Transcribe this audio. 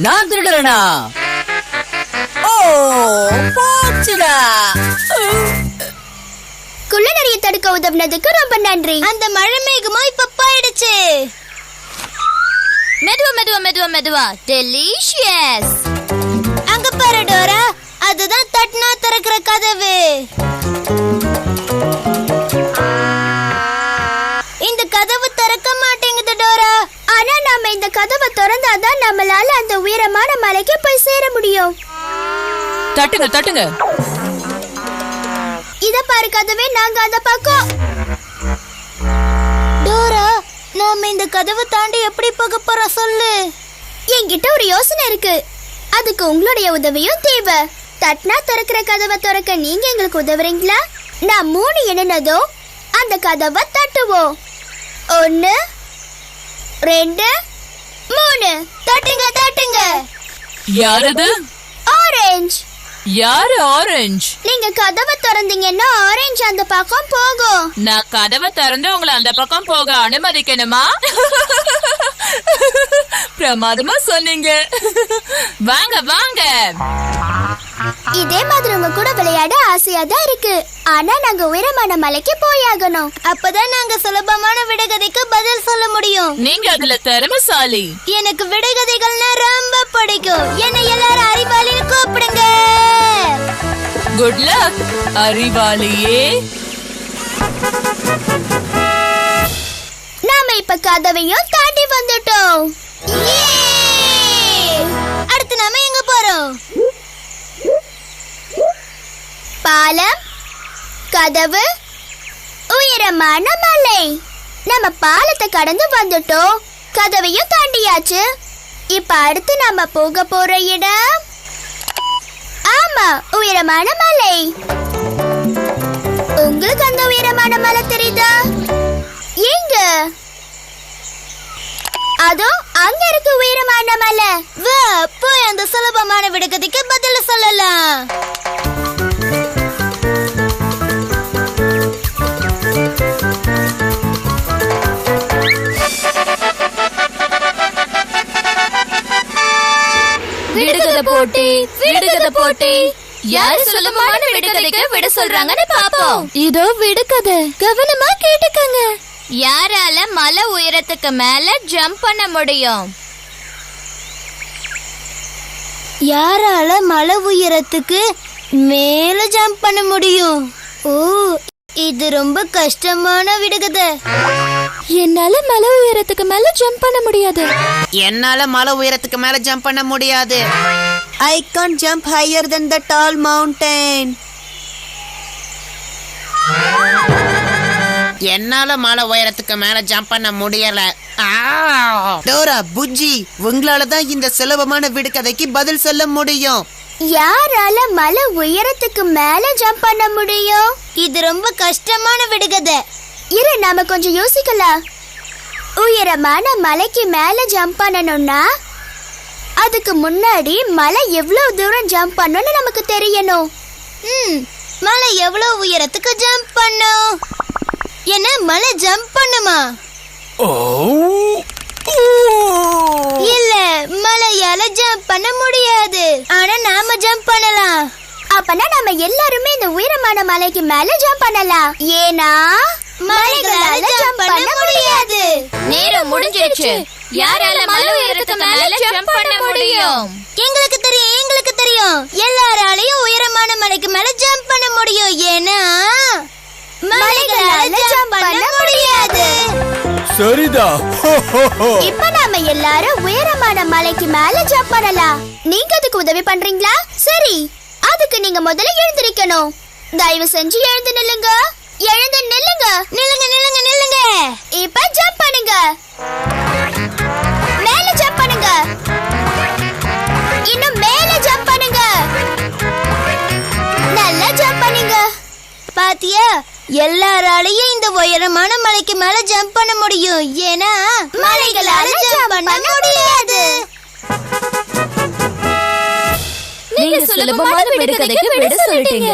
நான் திருடுறேனா? ஓ போச்சுடா. குள்ள நிறைய தடுக்க உதவுனதுக்கு ரொம்ப நன்றி. அந்த மழை மேகமும் இப்ப போயிடுச்சு. மெதுவா மெதுவா மெதுவா மெதுவா. டெலிஷியஸ். அங்க பாரு டோரா, அதுதான் தட்டினா திறக்கிற கதவு. இந்த கதவு திறக்க மாட்டேங்குது டோரா. ஆனா நாம இந்த கதவை திறந்தாதான் நம்மளால அந்த உயரமான மலைக்கு போய் சேர முடியும். தட்டுங்க தட்டுங்க. இத பாரு கதவே, நாங்க அந்த பக்கம். டோரா, நாம இந்த கதவை தாண்டி எப்படி போக போறோம் சொல்லு. என்கிட்ட ஒரு யோசனை இருக்கு. அதுக்கு உங்களுடைய உதவியும் தேவை. தட்டினா திறக்கிற கதவை திறக்க நீங்க எங்களுக்கு உதவுறீங்களா? நான் 3 எண்ணினதோ அந்த கதவை தட்டுவோம். 1 2 3. தட்டுங்க தட்டுங்க. யாரது? ஆரஞ்சு. யாரு ஆரஞ்சு? நீங்க கதவை திறந்தீங்கன்னா ஆரஞ்சு அந்த பக்கம் போகும். நான் கதவை திறந்து உங்களை அந்த பக்கம் போக அனுமதிக்கணுமா? பிரமாதமா சொன்னீங்க. வாங்க வாங்க. இதே மாதிரி உங்க கூட விளையாட ஆசையா தான் இருக்கு. ஆனா நாங்க உயரமான மலைக்கு போயாகணும். அப்பதான் நாங்க சுலபமான விடுகதைக்கு பதில் சொல்ல முடியும். நீங்க அதுல திறமைசாலி. எனக்கு விடுகதைகள்னா ரொம்ப பிடிக்கும். என்னை எல்லாரும் அறிவாளின்னு கூப்பிடுங்க. குட் லக் அறிவாளியே. நாம இப்ப கதவையும் தாண்டி வந்துட்டோம். அடுத்து நாம எங்க போறோம்? பாலம், கதவு, உயரமான மலை. நம்ம பாலத்தை கடந்து வந்துட்டோம். கதவையும் தாண்டியாச்சு. இப்ப அடுத்து நாம போக போற இடம், ஆமா, உயரமான மலை. உங்களுக்கு அந்த உயரமான மலை தெரியுதா? எங்க? அதோ அங்க இருக்கு உயரமான மலை. வா போய் அந்த சுலபமான விடுகதைக்கு பதில் சொல்லலாம். விடுகதை போட்டி, விடுகதை போட்டி. யாரு சுலபமான விடுகதைக்கு விட சொல்றாங்கன்னு பாப்போம். இதோ விடுகதை, கவனமா கேட்டுக்கங்க. யாரால மலை உயரத்துக்கு மேல ஜம்ப் பண்ண முடியும்? யாரால மலை உயரத்துக்கு மேல ஜம்ப் பண்ண முடியும்? ஓ, இது ரொம்ப கஷ்டமான விடுகதை. என்னால மலை உயரத்துக்கு மேல ஜம்ப் பண்ண முடியாது. என்னால மலை உயரத்துக்கு மேல ஜம்ப் பண்ண முடியாது. I can't jump higher than the tall mountain. என்னால மலை உயரத்துக்கு மேல ஜம்ப் பண்ண முடியல. டோரா, புஜ்ஜி, உங்களால தான் இந்த சுலபமான விடுகதைக்கு பதில் சொல்ல முடியும். யாரால மலை உயரத்துக்கு மேல ஜம்ப் பண்ண முடியும்? இது ரொம்ப கஷ்டமான விடுகதை. இரு, நாம கொஞ்சம் யோசிக்கலாம். உயரமான மலைக்கு மேல ஜம்ப் பண்ணணும்னா அதுக்கு முன்னாடி மலை எவ்வளவு தூரம் ஜம்ப் பண்ணணும்னு நமக்கு தெரியணும். மலை எவ்வளவு உயரத்துக்கு ஜம்ப் பண்ணும்? என்ன, மலை ஜம்ப் பண்ணுமா? இல்ல, மலையால ஜம்ப் பண்ண முடியாது. ஆனா நாம ஜம்ப் பண்ணலாம். அப்பனா நாம எல்லாருமே இந்த உயரமான மலைக்கு மேல ஜம்ப் பண்ணலாம். ஏன்னா மலைகளால ஜம்ப் பண்ண முடியாது. நேரம் முடிஞ்சிருச்சு. யாரால மலை உயரத்துக்கு மேல ஜம்ப் பண்ண முடியும்? எங்களுக்கு தெரியும், எங்களுக்கு தெரியும். எல்லாராலையும் உயரமான மலைக்கு மேல ஜம்ப் பண்ண முடியும். ஏன்னா மலைகளால ஜம்ப் பண்ண முடியாது. சரிதா. இப்ப நாம எல்லாரும் உயரமான மலைக்கு மேல ஜம்ப் பண்ணலாம். நீங்க அதுக்கு உதவி பண்றீங்களா? சரி, அதுக்கு நீங்க முதல்ல எழுந்திருக்கணும். தயவு செஞ்சு எழுந்து நில்லுங்க. எழுந்து நில்லுங்க. நில்லுங்க நில்லுங்க நில்லுங்க. இப்ப ஜம்ப் பண்ணுங்க. மேல ஜம்ப் பண்ணுங்க. இன்னும் மேல ஜம்ப் பண்ணுங்க. நல்லா ஜம்ப் பண்ணுங்க. பாத்தியா, எல்லாராலையும் இந்த உயரமான மலைக்கு மேல ஜம்ப் பண்ண முடியும். ஏன்னா மலைகளால ஜம்ப் பண்ண முடியாது. நீங்க சுலபமான விடுகதைக்கு விட சொல்லிட்டீங்க.